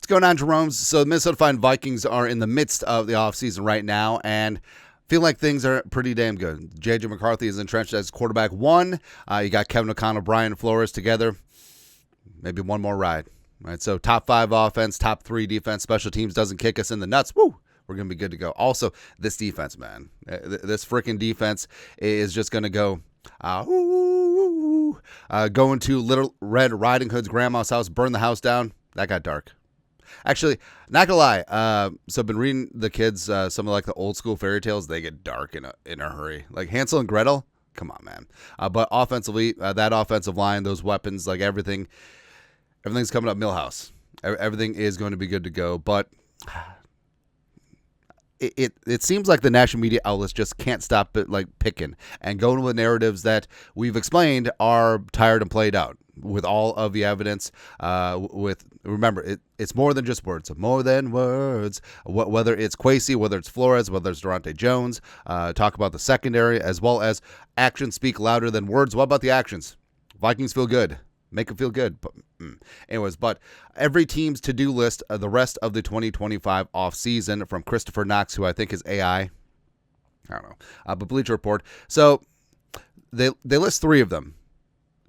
going on, Jerome? So the Minnesota Vikings are in the midst of the offseason right now, and feel like things are pretty damn good. J.J. McCarthy is entrenched as quarterback one. You got Kevin O'Connell, Brian Flores together. Maybe one more ride. Right, so top 5 offense, top 3 defense. Special teams doesn't kick us in the nuts. Woo! We're going to be good to go. Also, this defense, man. This freaking defense is just going to go, going to Little Red Riding Hood's grandma's house, burn the house down. That got dark. Actually, not gonna lie. So I've been reading the kids some of like the old school fairy tales. They get dark in a hurry. Like Hansel and Gretel. Come on, man. But offensively, that offensive line, those weapons, like everything's coming up Millhouse. Everything is going to be good to go. But it seems like the national media outlets just can't stop it, like picking and going with narratives that we've explained are tired and played out. With all of the evidence, remember, it's more than just words, more than words. Whether it's Kwesi, whether it's Flores, whether it's Durante Jones, talk about the secondary, as well as actions speak louder than words. What about the actions? Vikings feel good. Make them feel good. But but every team's to-do list, the rest of the 2025 offseason, from Christopher Knox, who I think is AI. I don't know. But Bleacher Report. So they list 3 of them.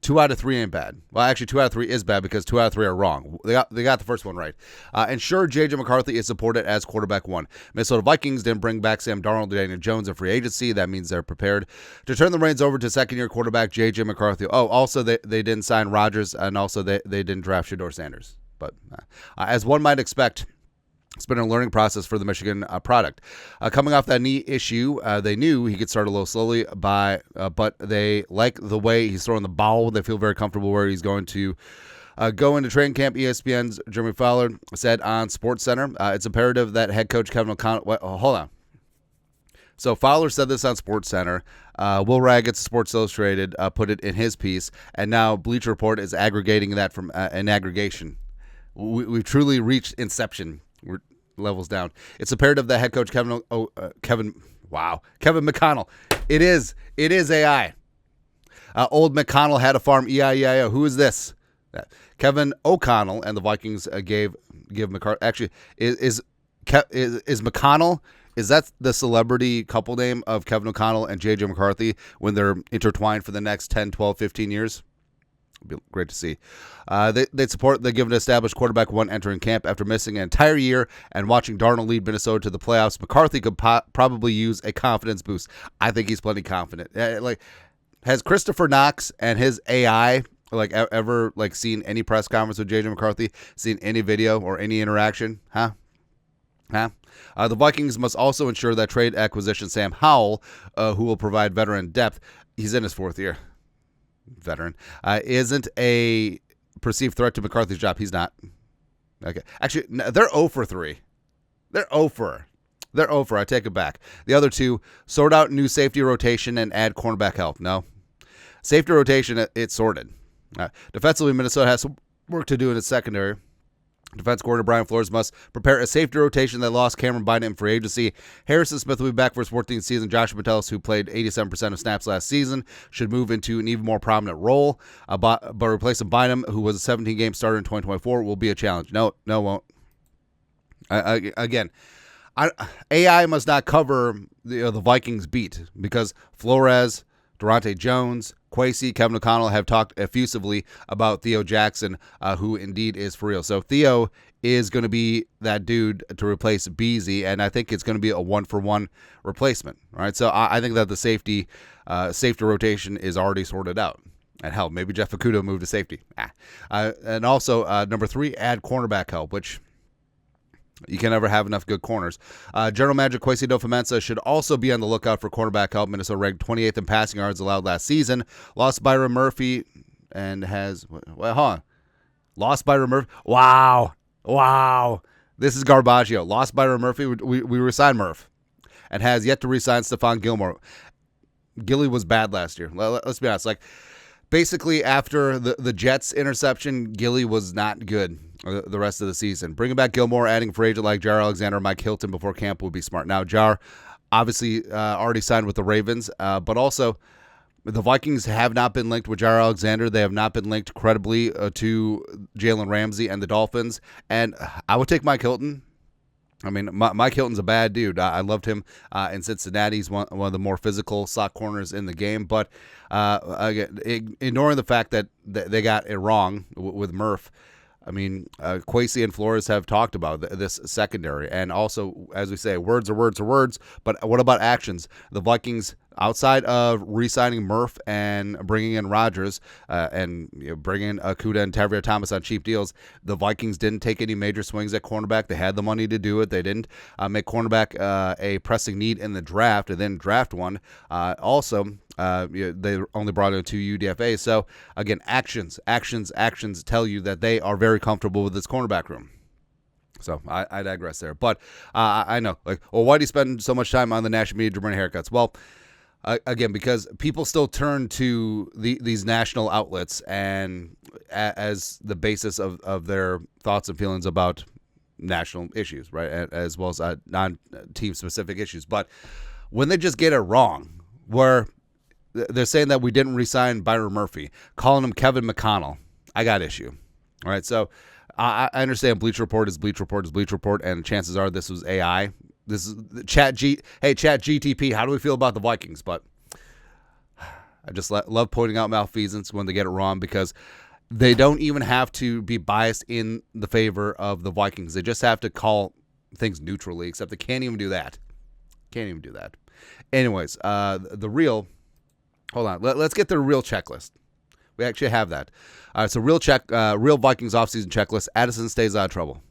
2 out of 3 ain't bad. Well, actually, 2 out of 3 is bad because 2 out of 3 are wrong. They got the first one right. And sure, J.J. McCarthy is supported as quarterback one. Minnesota Vikings didn't bring back Sam Darnold, Daniel Jones in free agency. That means they're prepared to turn the reins over to second-year quarterback J.J. McCarthy. Oh, also, they didn't sign Rodgers, and also they didn't draft Shedeur Sanders. But as one might expect, it's been a learning process for the Michigan product. Coming off that knee issue, they knew he could start a little slowly, but they like the way he's throwing the ball. They feel very comfortable where he's going to go into training camp. ESPN's Jeremy Fowler said on SportsCenter, it's imperative that head coach Kevin O'Connell... hold on. So Fowler said this on SportsCenter. Will Raggett, Sports Illustrated, put it in his piece, and now Bleacher Report is aggregating that from an aggregation. We've truly reached inception. We're levels down. It's imperative that head coach Kevin McConnell. It is AI. Old McConnell had a farm. E-I-E-I-O. Who is this? Kevin O'Connell and the Vikings give McCarthy. Actually, is McConnell? Is that the celebrity couple name of Kevin O'Connell and J.J. McCarthy when they're intertwined for the next 10, 12, 15 years? It'd be great to see. They give an established quarterback one entering camp after missing an entire year and watching Darnold lead Minnesota to the playoffs. McCarthy could probably use a confidence boost. I think he's plenty confident. Has Christopher Knox and his AI ever seen any press conference with J.J. McCarthy? Seen any video or any interaction? Huh? The Vikings must also ensure that trade acquisition Sam Howell, who will provide veteran depth, he's in his 4th year. Veteran, isn't a perceived threat to McCarthy's job. He's not. Okay. Actually, they're 0 for 3. They're 0 for. I take it back. The other 2, sort out new safety rotation and add cornerback help. No. Safety rotation, it's sorted. Defensively, Minnesota has some work to do in its secondary. Defense coordinator Brian Flores must prepare a safety rotation that lost Cameron Bynum in free agency. Harrison Smith will be back for his 14th season. Josh Metellus, who played 87% of snaps last season, should move into an even more prominent role. But replacing Bynum, who was a 17-game starter in 2024, will be a challenge. No, won't. Again, AI must not cover the Vikings beat because Flores, Durante Jones, Kwesi, Kevin O'Connell have talked effusively about Theo Jackson, who indeed is for real. So Theo is going to be that dude to replace Beasley, and I think it's going to be a 1-for-1 replacement. All right, so I think that the safety rotation is already sorted out. And hell, maybe Jeff Okudah moved to safety. And also, number 3, add cornerback help, which you can never have enough good corners. General Manager Kwesi adofo-mensah should also be on the lookout for cornerback help. Minnesota ranked 28th in passing yards allowed last season. Lost Byron Murphy and has... Lost Byron Murphy. Wow. This is Garbaggio. Lost Byron Murphy. We re-signed Murph. And has yet to re-sign Stephon Gilmore. Gilly was bad last year. Let's be honest. Basically, after the Jets interception, Gilly was not good the rest of the season. Bringing back Gilmore, adding a free agent like Jar Alexander, Mike Hilton before camp would be smart. Now, Jar obviously already signed with the Ravens, but also The Vikings have not been linked with Jair Alexander. They have not been linked credibly to Jalen Ramsey and the Dolphins. And I would take Mike Hilton. I mean, Mike Hilton's a bad dude. I loved him in Cincinnati. He's one of the more physical slot corners in the game. But again, ignoring the fact that they got it wrong with Murph, I mean, Kwesi and Flores have talked about this secondary. And also, as we say, words are words are words. But what about actions? The Vikings, outside of re-signing Murph and bringing in Rodgers and bringing in Okudah and Tavria Thomas on cheap deals, the Vikings didn't take any major swings at cornerback. They had the money to do it. They didn't make cornerback a pressing need in the draft and then draft one. Also, they only brought in 2 UDFAs. So, again, actions tell you that they are very comfortable with this cornerback room. So I digress there. But I know, why do you spend so much time on the national media to bring haircuts? Well, again, because people still turn to these national outlets and as the basis of their thoughts and feelings about national issues, right, as well as non-team specific issues. But when they just get it wrong, where they're saying that we didn't re-sign Byron Murphy, calling him Kevin McConnell, I got issue. All right, so I understand Bleacher Report is Bleacher Report, and chances are this was AI. This is Chat GTP. How do we feel about the Vikings? But I just love pointing out malfeasance when they get it wrong, because they don't even have to be biased in the favor of the Vikings. They just have to call things neutrally, except they can't even do that. Anyways, the real. Hold on. Let's get the real checklist. We actually have that. All right, so real Vikings offseason checklist. Addison stays out of trouble.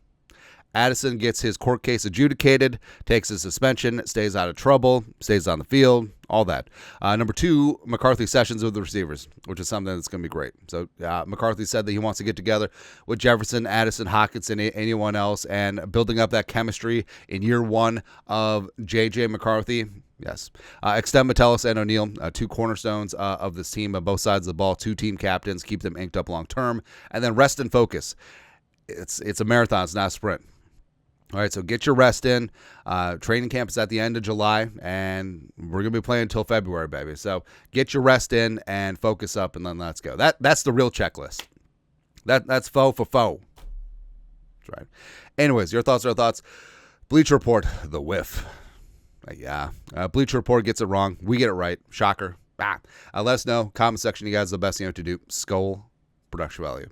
Addison gets his court case adjudicated, takes his suspension, stays out of trouble, stays on the field, all that. Number 2, McCarthy sessions with the receivers, which is something that's going to be great. So McCarthy said that he wants to get together with Jefferson, Addison, Hockenson, anyone else, and building up that chemistry in year 1 of J.J. McCarthy. Yes. Extend Metellus and O'Neal, 2 cornerstones of this team on both sides of the ball, 2 team captains, keep them inked up long term, and then rest and focus. It's a marathon, it's not a sprint. All right, so get your rest in. Training camp is at the end of July, and we're going to be playing until February, baby. So get your rest in and focus up, and then let's go. That's the real checklist. That's foe for foe. That's right. Anyways, your thoughts are thoughts. Bleacher Report, the whiff. Yeah. Bleacher Report gets it wrong. We get it right. Shocker. Let us know. Comment section, you guys, the best thing you have to do. Skull production value.